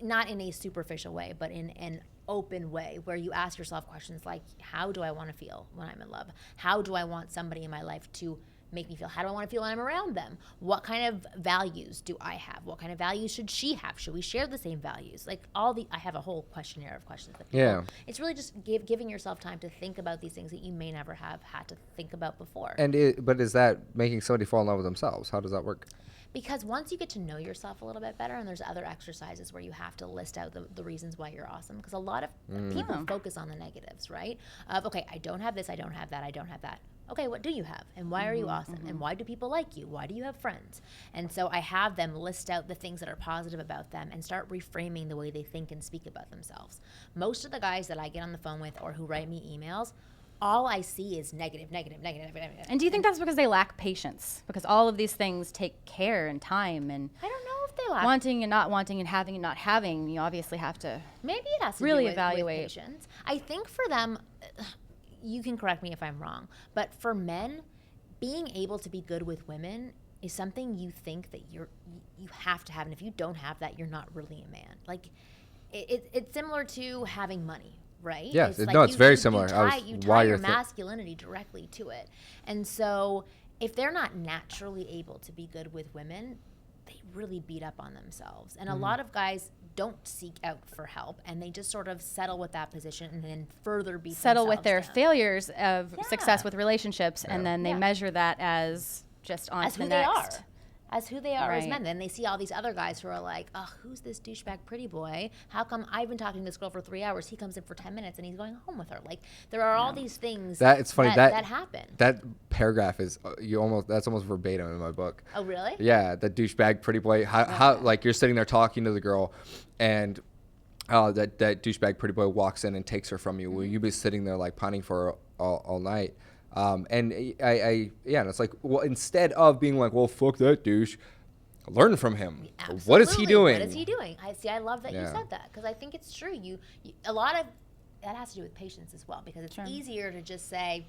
not in a superficial way, but in an open way where you ask yourself questions like, how do I want to feel when I'm in love? How do I want somebody in my life to make me feel? How do I want to feel when I'm around them? What kind of values do I have? What kind of values should she have? Should we share the same values? Like I have a whole questionnaire of questions that people, it's really just giving yourself time to think about these things that you may never have had to think about before. But is that making somebody fall in love with themselves? How does that work? Because once you get to know yourself a little bit better, and there's other exercises where you have to list out the reasons why you're awesome, because a lot of people focus on the negatives, right? Okay, I don't have this, I don't have that, I don't have that. Okay, what do you have? And why are you awesome? And why do people like you? Why do you have friends? And so I have them list out the things that are positive about them and start reframing the way they think and speak about themselves. Most of the guys that I get on the phone with or who write me emails, all I see is negative. And do you think that's because they lack patience? Because all of these things take care and time, and I don't know if they lack wanting and not wanting and having and not having. You obviously have to maybe it has to really do with, evaluate. With patience. I think for them, you can correct me if I'm wrong, but for men, being able to be good with women is something you think that you have to have, and if you don't have that, you're not really a man. Like it's similar to having money. Right? Yeah, it's very similar. You tie your masculinity directly to it. And so if they're not naturally able to be good with women, they really beat up on themselves. And a lot of guys don't seek out for help, and they just sort of settle with that position and then further beat settle with their down. failures of success with relationships, and then they measure that as just on to the next. As who they are as men. Then they see all these other guys who are like, oh, who's this douchebag pretty boy? How come I've been talking to this girl for 3 hours? He comes in for 10 minutes and he's going home with her. Like, there are all these things it's funny, that happen. That paragraph is that's almost verbatim in my book. Oh, really? Yeah, that douchebag pretty boy. How like you're sitting there talking to the girl, and that douchebag pretty boy walks in and takes her from you. Will you be sitting there like pining for her all night? And and it's like, well, instead of being like, well, fuck that douche, learn from him. Absolutely. What is he doing? What is he doing? I love that you said that, because I think it's true. A lot of that has to do with patience as well, because it's easier to just say,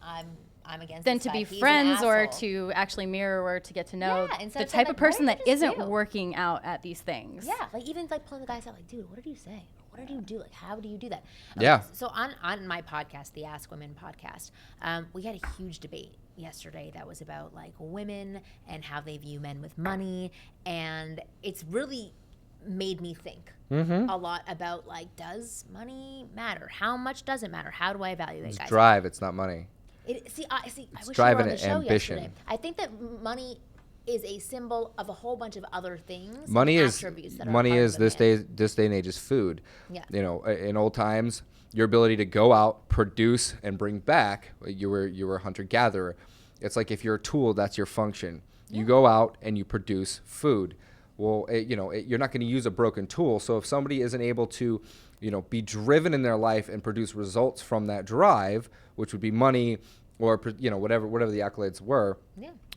I'm I'm against than this to guy. be He's an friends or asshole. to actually mirror or to get to know Yeah, instead the of saying, type of like, what person did that you just isn't do? working out at these things. Yeah, like even like pulling the guys out, like, dude, what did you say? What did you do? Like, how do you do that? Yeah. So on my podcast, the Ask Women podcast, we had a huge debate yesterday that was about like women and how they view men with money, and it's really made me think a lot about like, does money matter? How much does it matter? How do I evaluate It's guys? drive. It's not money. I wish you were drive on and the show ambition. yesterday. I think that money is a symbol of a whole bunch of other things. Money and is attributes that are money part is of a man. this day and age is food. Yeah. You know, in old times, your ability to go out, produce, and bring back. You were a hunter gatherer. It's like if you're a tool, that's your function. You go out and you produce food. Well, you're not going to use a broken tool. So if somebody isn't able to, be driven in their life and produce results from that drive, which would be money or, whatever the accolades were,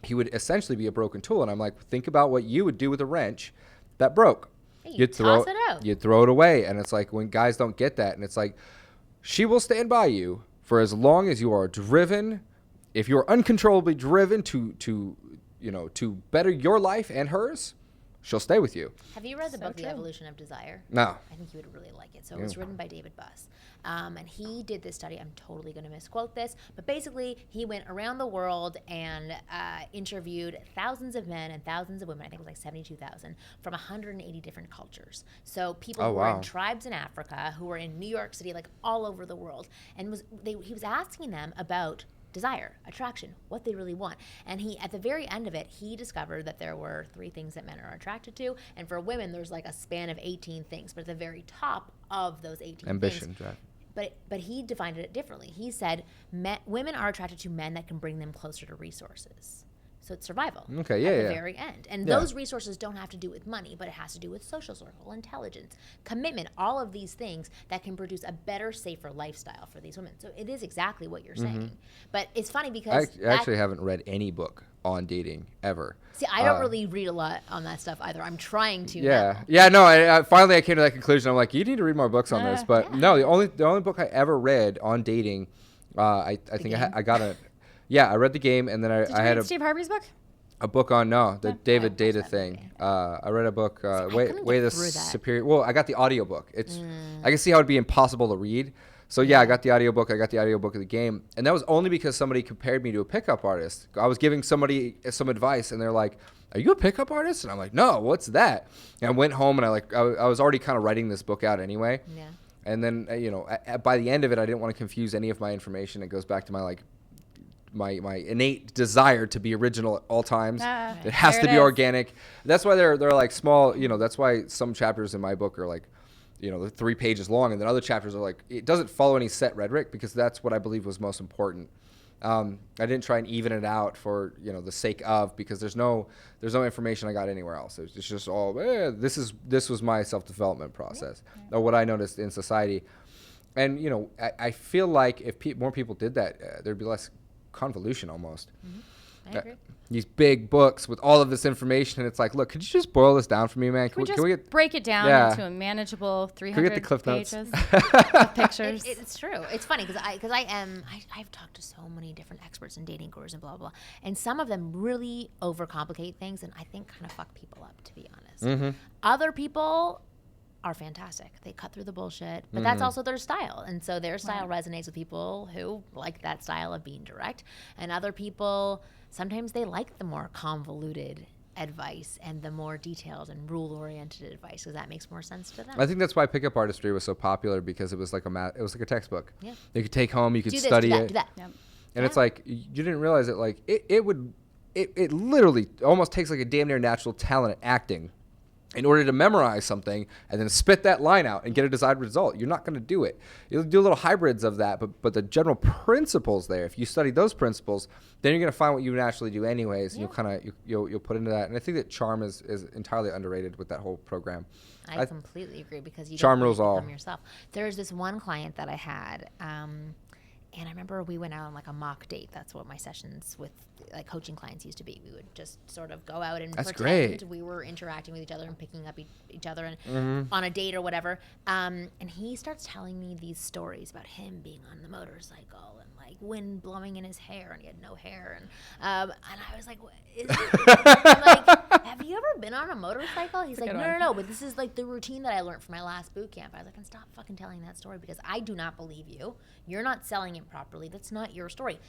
he would essentially be a broken tool. And I'm like, think about what you would do with a wrench that broke. Hey, You'd toss it out. You'd throw it away. And it's like when guys don't get that, and it's like, she will stand by you for as long as you are driven. If you're uncontrollably driven to better your life and hers, she'll stay with you. Have you read the book, true. The Evolution of Desire? No. I think you would really like it. So it was written by David Buss. And he did this study. I'm totally going to misquote this. But basically, he went around the world and interviewed thousands of men and thousands of women. I think it was like 72,000 from 180 different cultures. So people who were in tribes in Africa, who were in New York City, like all over the world. And he was asking them about desire, attraction, what they really want. And he, at the very end of it, he discovered that there were 3 things that men are attracted to. And for women, there's like a span of 18 things. But at the very top of those 18 Ambition, things, drive. but he defined it differently. He said women are attracted to men that can bring them closer to resources. So it's survival at the very end. And those resources don't have to do with money, but it has to do with social circle, intelligence, commitment, all of these things that can produce a better, safer lifestyle for these women. So it is exactly what you're saying. But it's funny because I actually haven't read any book on dating ever. See, I don't really read a lot on that stuff either. I'm trying to. Yeah. now. Yeah, no, I finally came to that conclusion. I'm like, you need to read more books on this. But no, the only book I ever read on dating, I think I got a... Yeah, I read The Game, and then I had Steve Harvey's book? a book on the David watched Data that thing. I read a book, couldn't Way get the through that. Superior. Well, I got the audiobook. It's I can see how it'd be impossible to read. So yeah, I got the audiobook. I got the audiobook of The Game, and that was only because somebody compared me to a pickup artist. I was giving somebody some advice, and they're like, "Are you a pickup artist?" And I'm like, "No, what's that?" And I went home, and I was already kind of writing this book out anyway. Yeah. And then by the end of it, I didn't want to confuse any of my information. It goes back to my my innate desire to be original at all times. It has to be organic. That's why they're like small. That's why some chapters in my book are like, they're 3 pages long, and then other chapters are like, it doesn't follow any set rhetoric, because that's what I believe was most important. I didn't try and even it out for the sake of, because there's no information I got anywhere else. It's just all this was my self-development process, or what I noticed in society. And I feel like if more people did that, there'd be less convolution almost. I agree. These big books with all of this information, and it's like, look, could you just boil this down for me, man? Can we break it down into a manageable 300 pages of pictures? It's true. It's funny because I've talked to so many different experts and dating gurus and blah, blah, blah. And some of them really overcomplicate things, and I think kind of fuck people up, to be honest. Other people are fantastic. They cut through the bullshit, but that's also their style. And so their style resonates with people who like that style of being direct. And other people, sometimes they like the more convoluted advice and the more detailed and rule-oriented advice, because that makes more sense to them. I think that's why Pickup Artistry was so popular, because it was like it was like a textbook. Yeah. You could take home, you could do this, study do that, it. do that. Yep. And it's like, you didn't realize it, like, it literally almost takes like a damn near natural talent at acting in order to memorize something and then spit that line out and get a desired result. You're not going to do it. You'll do little hybrids of that, but the general principles there, if you study those principles, then you're going to find what you naturally do anyways, and you'll put into that. And I think that charm is entirely underrated with that whole program. I completely agree, because you charm don't rules all. become yourself. There's this one client that I had, and I remember we went out on like a mock date. That's what my sessions with like coaching clients used to be. We would just sort of go out and pretend we were interacting with each other and picking up each other and on a date or whatever. And he starts telling me these stories about him being on the motorcycle and like wind blowing in his hair, and he had no hair, and I was like, what is I'm like, have you ever been on a motorcycle? He's like, no, but this is like the routine that I learned from my last boot camp. I was like, and stop fucking telling that story, because I do not believe you. You're not selling it properly. That's not your story.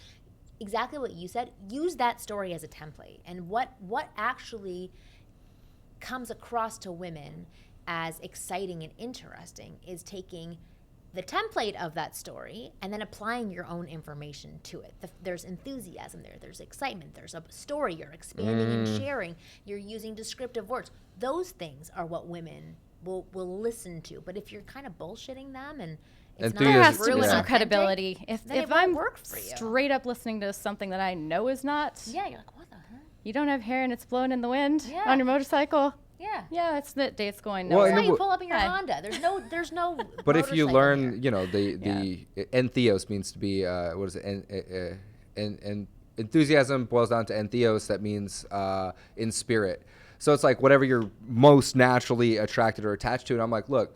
Exactly what you said. Use that story as a template, and what actually comes across to women as exciting and interesting is taking the template of that story and then applying your own information to it. There's enthusiasm there's excitement, there's a story, you're expanding and sharing, you're using descriptive words. Those things are what women will listen to. But if you're kind of bullshitting them and it's not there has true to be and some authentic, credibility. If I'm work for you. straight up listening to something that I know is not, Yeah, you're like, what the heck? you don't have hair and it's blowing in the wind on your motorcycle. Yeah, it's the date's going nowhere. That's why you pull up in your Honda. There's no. But if you learn, here. the entheos means to be what is it? And enthusiasm boils down to entheos. That means in spirit. So it's like whatever you're most naturally attracted or attached to. And I'm like, look,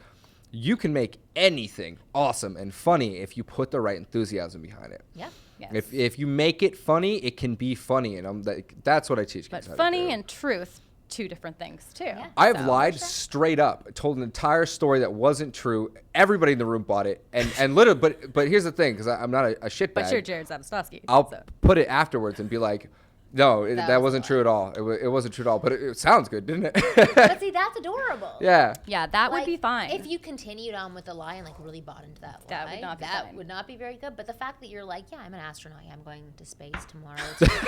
you can make anything awesome and funny if you put the right enthusiasm behind it. Yeah. Yes. If you make it funny, it can be funny, and that's what I teach But kids how to funny do. and truth, two different things too. Yeah. I've lied straight up, told an entire story that wasn't true. Everybody in the room bought it, and literally. But here's the thing, because I'm not a shitbag. But you're Jerod Zavistoski. I'll put it afterwards and be like, no, that wasn't true at all. It wasn't true at all. But it sounds good, didn't it? But see, that's adorable. Yeah. Yeah, that would be fine. If you continued on with the lie and like really bought into that lie, would not be that fine. would not be very good. But the fact that you're like, yeah, I'm an astronaut, yeah, I'm going to space tomorrow.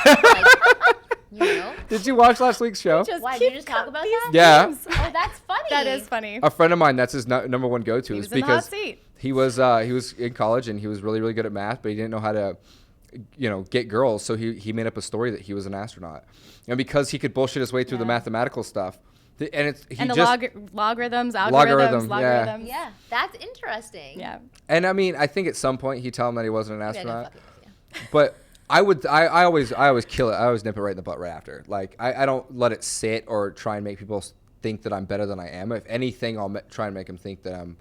Like, you know? Did you watch last week's show? Why did you just talk about that? Yeah. Oh, that's funny. That is funny. A friend of mine, that's his number one go-to, He is was in the hot because seat. he was in college and he was really, really good at math, but he didn't know how to, get girls. So he made up a story that he was an astronaut, and because he could bullshit his way through the mathematical stuff, and the logarithms, algorithms. Yeah, that's interesting. Yeah. And I mean, I think at some point he'd tell him that he wasn't an Maybe I go astronaut, fucking with you. but I always kill it. I always nip it right in the butt right after. Like I don't let it sit or try and make people think that I'm better than I am. If anything, I'll try and make them think that I'm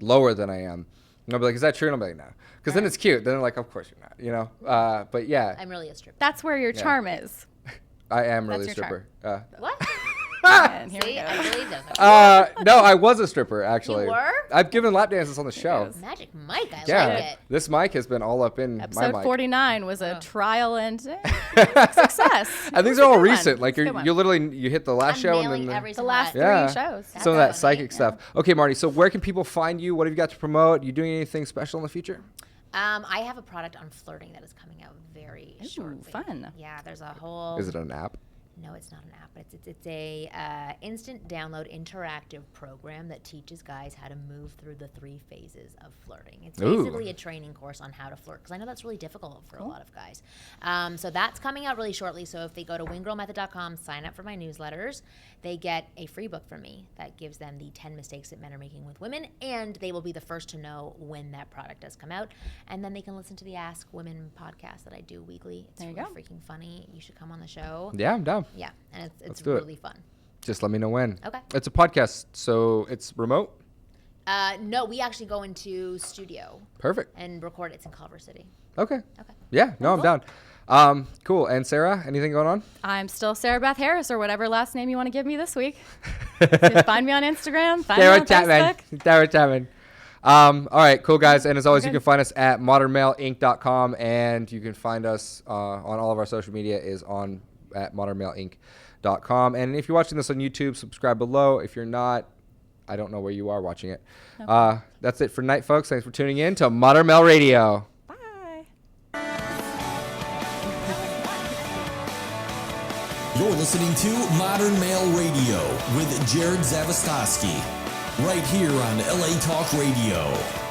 lower than I am. And I'll be like, is that true? And I'll be like, no. Because then it's cute. Then they're like, of course you're not, But yeah. I'm really a stripper. That's where your charm is. I am really a That's your stripper. What? And here we See, go. I believe that. No, I was a stripper, actually. You were? I've given lap dances on the show. is. Magic Mike, I Yeah. like it. This mic has been all up in my Episode mic. 49 was a trial and success. And these It are was all a good recent. one. Like It was a good you one. literally you hit the last I'm show and nailing then every The single last one. three shows. some of that That's psychic funny, stuff. Okay, Marnie. So where can people find you? What have you got to promote? You doing anything special in the future? I have a product on flirting that is coming out very shortly. fun. Yeah, there's a whole. Is it an app? No, it's not an app. It's a instant download interactive program that teaches guys how to move through the 3 phases of flirting. It's Ooh. basically a training course on how to flirt, because I know that's really difficult for a lot of guys. So that's coming out really shortly. So if they go to wingirlmethod.com, sign up for my newsletters, they get a free book from me that gives them the 10 mistakes that men are making with women, and they will be the first to know when that product does come out. And then they can listen to the Ask Women podcast that I do weekly. It's There you really go. freaking funny. You should come on the show. Yeah, I'm down. Yeah, and it's do it. really fun. Just let me know when. Okay. It's a podcast, so it's remote. No, we actually go into studio Perfect. and record. It's in Culver City. Okay. Okay. Yeah. No, I'm down. Cool. And Sarah, anything going on? I'm still Sarah Beth Harris, or whatever last name you want to give me this week. So find me on Instagram. Find me on Facebook. Sarah Chapman. All right, cool guys. And as always, you can find us at modernmaleinc.com, and you can find us on all of our social media is on at modernmaleinc.com. And if you're watching this on YouTube, subscribe below. If you're not, I don't know where you are watching it. That's it for tonight, folks. Thanks for tuning in to Modern Male Radio. Bye. You're listening to Modern Male Radio with Jerod Zavistoski, right here on LA Talk Radio.